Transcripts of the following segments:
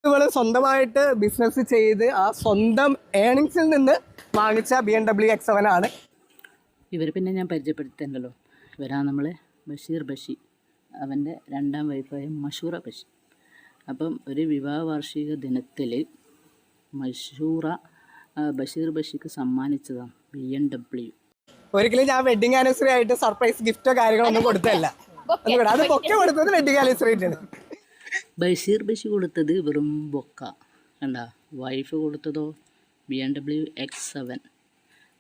ഇവള് സ്വന്തമായിട്ട് ബിസിനസ് ചെയ്ത് ആ സ്വന്തം ഏണിങ്സിൽ നിന്ന് വാങ്ങിച്ച BMW X7 ആണ്. ഇവർ പിന്നെ ഞാൻ പരിചയപ്പെടുത്തേണ്ടല്ലോ. ഇവരാ നമ്മൾ ബഷീർ ബഷി, അവൻ്റെ രണ്ടാം വൈഫായ മഷൂറ ബഷി. അപ്പം ഒരു വിവാഹ വാർഷിക ദിനത്തിൽ മഷൂറ ബഷീർ ബഷിക്ക് സമ്മാനിച്ചതാണ് BMW. ഒരിക്കലും ഞാൻ വെഡിങ് ആനിവേഴ്സറി ആയിട്ട് സർപ്രൈസ് ഗിഫ്റ്റോ കാര്യങ്ങളോ ഒന്നും കൊടുത്തല്ല. അത് ബൊക്കെ കൊടുത്തത് വെഡിങ് ആനിവേഴ്സറിയാണ്. ബഷീർ ബഷി കൊടുത്തത് വെറും ബൊക്ക കണ്ട. Wife കൊടുത്തതോ BMW X7.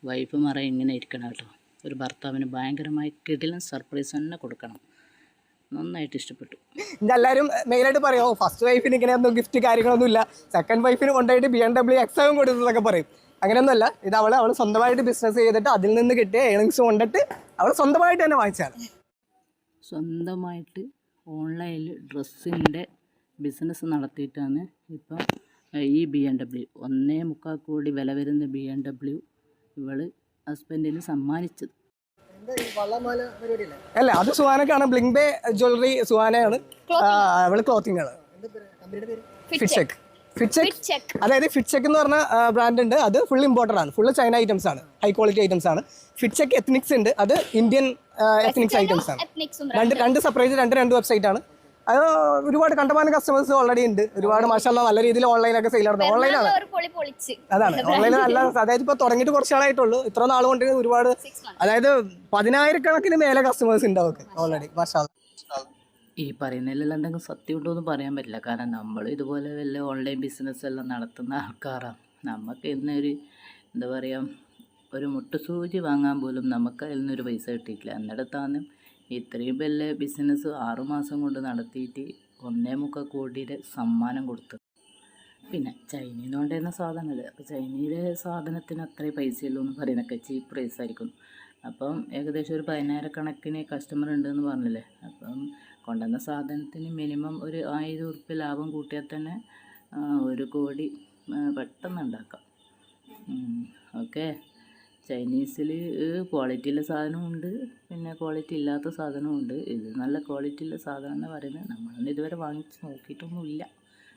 വൈഫ് മറ ഇങ്ങനെ ഇരിക്കണം കേട്ടോ. ഒരു ഭർത്താവിന് ഭയങ്കരമായി കിടിലൻ സർപ്രൈസ് തന്നെ കൊടുക്കണം. നന്നായിട്ട് ഇഷ്ടപ്പെട്ടു. എല്ലാവരും മെയിനായിട്ട് പറയുമോ ഫസ്റ്റ് വൈഫിന് ഇങ്ങനെ ഒന്നും ഗിഫ്റ്റ് കാര്യങ്ങളൊന്നും ഇല്ല, സെക്കൻഡ് വൈഫിന് കൊണ്ടുപോയിട്ട് BMW X7 കൊടുത്തതൊക്കെ പറയും. അങ്ങനെയൊന്നുമല്ല. ഇത് അവൾ സ്വന്തമായിട്ട് ബിസിനസ് ചെയ്തിട്ട് അതിൽ നിന്ന് കിട്ടിയ ഏണിങ്സ് കൊണ്ടിട്ട് അവൾ സ്വന്തമായിട്ട് തന്നെ വാങ്ങിച്ചാണ്. സ്വന്തമായിട്ട് ഓൺലൈനിൽ ഡ്രസ്സിൻ്റെ ബിസിനസ് നടത്തിയിട്ടാണ് ഇപ്പം ഈ BMW 1.25 കോടി വില വരുന്ന BMW ഇവൾ ഹസ്ബൻഡിന് സമ്മാനിച്ചത്. അല്ല, അത് സുഹാനക്കാണ്. ബ്ലിങ്ക് ബേ ജ്വല്ലറി സുഹാനയാണ്. അവള് ക്ലോത്തിങ് ആണ്. ഫിറ്റ്ചെക്ക് അതായത് ഫിറ്റ്ചെക്ക് എന്ന് പറഞ്ഞ ബ്രാൻഡ് ഉണ്ട്. അത് ഫുൾ ഇമ്പോർട്ടഡ് ആണ്. ഫുള്ള് ചൈന ഐറ്റംസ് ആണ്, ഹൈ ക്വാളിറ്റി ഐറ്റംസ് ആണ്. ഫിറ്റ്ചെക്ക് എത്നിക്സ് ഉണ്ട്, അത് ഇന്ത്യൻ എത്നിക്സ് ഐറ്റംസ് ആണ്. രണ്ട് സെപ്പറേറ്റ് രണ്ട് വെബ്സൈറ്റ് ആണ്. അത് ഒരുപാട് കണ്ടമാനം കസ്റ്റമേഴ്സ് ഓൾറെഡി ഉണ്ട്. ഒരുപാട് മാഷാഅല്ലാഹ് നല്ല രീതിയിൽ ഓൺലൈനൊക്കെ സെയിൽ നടത്തുന്നത്. ഓൺലൈനാണ്, അതാണ് ഓൺലൈൻ. നല്ല അതായത് ഇപ്പോൾ തുടങ്ങിയിട്ട് കുറച്ച് നാളായിട്ടുള്ളൂ. ഇത്ര നാൾ കൊണ്ട് ഒരുപാട്, അതായത് 10,000 മേലെ കസ്റ്റമേഴ്സ് ഉണ്ട് അവർക്ക് ഓൾറെഡി. മാഷാഅല്ലാഹ്. ഈ പറയുന്നതിലെല്ലാം എന്തെങ്കിലും സത്യം ഉണ്ടോ എന്ന് പറയാൻ പറ്റില്ല. കാരണം നമ്മൾ ഇതുപോലെ വല്ല ഓൺലൈൻ ബിസിനസ് എല്ലാം നടത്തുന്ന ആൾക്കാരാണ്. നമുക്ക് ഇന്നൊരു എന്താ പറയുക, ഒരു മുട്ടുസൂചി വാങ്ങാൻ പോലും നമുക്ക് അതിൽ നിന്നൊരു പൈസ കിട്ടിയിട്ടില്ല. എന്നിടത്താണ് ഇത്രയും വലിയ ബിസിനസ് 6 മാസം കൊണ്ട് നടത്തിയിട്ട് 1.25 കോടിയുടെ സമ്മാനം കൊടുത്തത്. പിന്നെ ചൈനയിൽ നിന്ന് കൊണ്ടുവരുന്ന സാധനമല്ലേ, അപ്പോൾ ചൈനയിലെ സാധനത്തിന് അത്രയും പൈസയുള്ളൂ എന്ന് പറയുന്നതൊക്കെ ചീപ്പ് പ്രൈസ് ആയിരിക്കും. അപ്പം ഏകദേശം ഒരു 10,000 കണക്കിന് കസ്റ്റമർ ഉണ്ടെന്ന് പറഞ്ഞില്ലേ. അപ്പം കൊണ്ടുവന്ന സാധനത്തിന് മിനിമം ഒരു 1000 ഉറുപ്പ്യ ലാഭം കൂട്ടിയാൽ തന്നെ 1 കോടി പെട്ടെന്ന് ഉണ്ടാക്കാം. ഓക്കെ. ചൈനീസിൽ ക്വാളിറ്റിയുള്ള സാധനമുണ്ട്, പിന്നെ ക്വാളിറ്റി ഇല്ലാത്ത സാധനമുണ്ട്. ഇത് നല്ല ക്വാളിറ്റിയുള്ള സാധനം എന്ന് പറയുന്നത് നമ്മളൊന്നും ഇതുവരെ വാങ്ങിച്ച് നോക്കിയിട്ടൊന്നുമില്ല.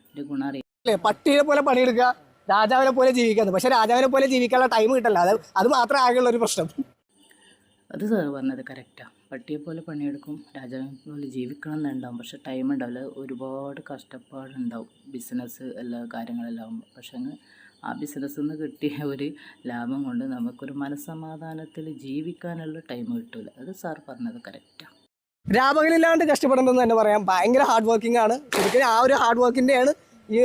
എൻ്റെ ഗുണം അറിയാം. പട്ടിയെ പോലെ പണിയെടുക്കുക, രാജാവിനെ പോലെ ജീവിക്കുന്നത്. പക്ഷെ രാജാവിനെ പോലെ ജീവിക്കാനുള്ള ടൈം കിട്ടില്ല. അത് മാത്രമേ ആകെയുള്ള ഒരു പ്രശ്നം. അത് സാറ് പറഞ്ഞത് കറക്റ്റാണ്. പട്ടിയെ പോലെ പണിയെടുക്കും, രാജാവിനെ പോലെ ജീവിക്കണം എന്നുണ്ടാവും, പക്ഷെ ടൈം ഉണ്ടാവില്ല. ഒരുപാട് കഷ്ടപ്പാടുണ്ടാവും ബിസിനസ് എല്ലാ കാര്യങ്ങളെല്ലാം ആകുമ്പോൾ. പക്ഷേ ആ ബിസിനസ്സിൽ നിന്ന് കിട്ടിയ ഒരു ലാഭം കൊണ്ട് നമുക്കൊരു മനസ്സമാധാനത്തിൽ ജീവിക്കാനുള്ള ടൈം കിട്ടില്ല. അത് സാർ പറഞ്ഞത് കറക്റ്റാണ്. രാപകലില്ലാണ്ട് കഷ്ടപ്പെടുന്നതെന്ന് തന്നെ പറയാം. ഭയങ്കര ഹാർഡ് വർക്കിംഗ് ആണ്. ശരിക്കും ആ ഒരു ഹാർഡ് വർക്കിൻ്റെയാണ് ഈ